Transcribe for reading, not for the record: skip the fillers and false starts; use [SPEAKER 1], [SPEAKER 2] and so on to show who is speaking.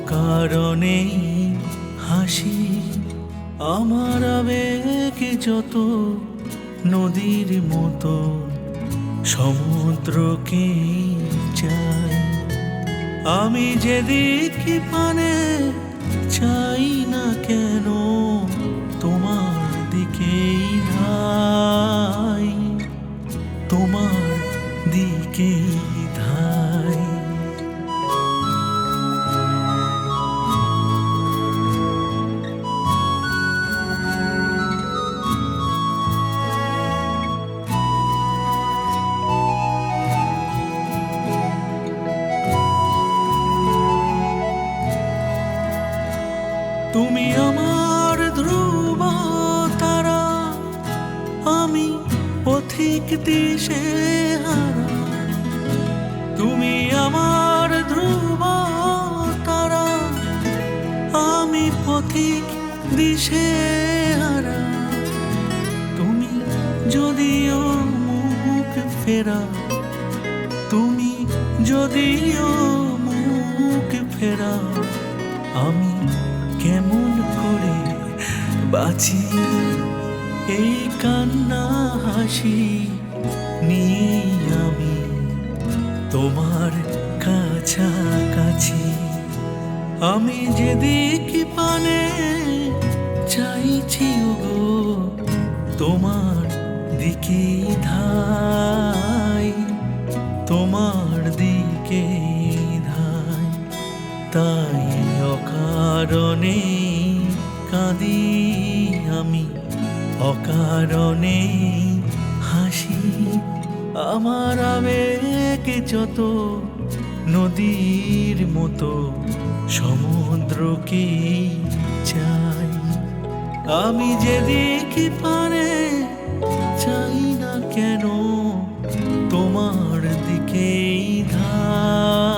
[SPEAKER 1] অকারণে হাসি, আমার আবেগ যত নদীর মতো সমুদ্রকে চাই। আমি যেদিকে পানে চাই না কেন তোমার দিকেই ধাই, তোমার দিকেই ধাই। তুমি আমার ধ্রুব তারা, আমি পথিক দিশে হারা। তুমি আমার ধ্রুব তারা, আমি পথিক দিশে হারা। তুমি যদিও মুখ ফেরা, তুমি যদিও মুখ ফেরা, আমি কেমন করে বাঁচি এই কান্না হাসি নিয়ে আমি তোমার কাছাকাছি। আমি যেদিকে পানে চাইছি ওগো তোমার দিকে ধাই, তোমার দিকে ধাই। তাই অকারণে কাঁদি আমি, অকারণে হাসি, আমার আবেগ যত নদীর মতো সমুদ্রকে চাই। আমি যেদিকে পানে চাই না কেন তোমার দিকেই ধাই।